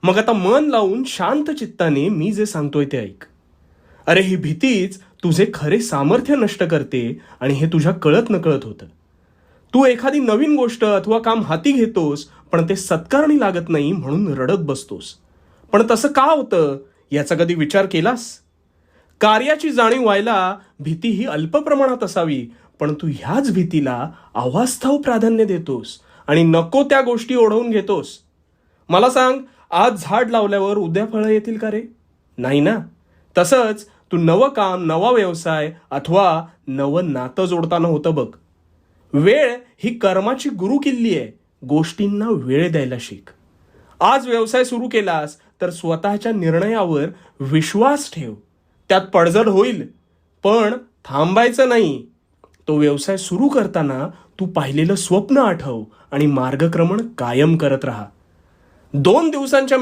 मग आता मन लावून शांत चित्ताने मी जे सांगतोय ते ऐक. अरे ही भीतीच तुझे खरे सामर्थ्य नष्ट करते आणि हे तुझ्या कळत नकळत होतं. तू एखादी नवीन गोष्ट अथवा काम हाती घेतोस पण ते सत्कारणी लागत नाही म्हणून रडत बसतोस. पण तसं का होतं याचा कधी विचार केलास? कार्याची जाणीव व्हायला भीती ही अल्प प्रमाणात असावी, पण तू ह्याच भीतीला अवास्तव प्राधान्य देतोस आणि नको त्या गोष्टी ओढवून घेतोस. मला सांग, आज झाड लावल्यावर उद्या फळं येतील का रे? नाही ना. तसंच तू नवं काम, नवा व्यवसाय अथवा नवं नातं जोडताना होतं बघ. वेळ ही कर्माची गुरु किल्ली आहे. गोष्टींना वेळ द्यायला शिक. आज व्यवसाय सुरू केलास तर स्वतःच्या निर्णयावर विश्वास ठेव. त्यात पडझड होईल, पण थांबायचं नाही. तो व्यवसाय सुरू करताना तू पाहिलेलं स्वप्न आठव आणि मार्गक्रमण कायम करत राहा. 2 दिवसांच्या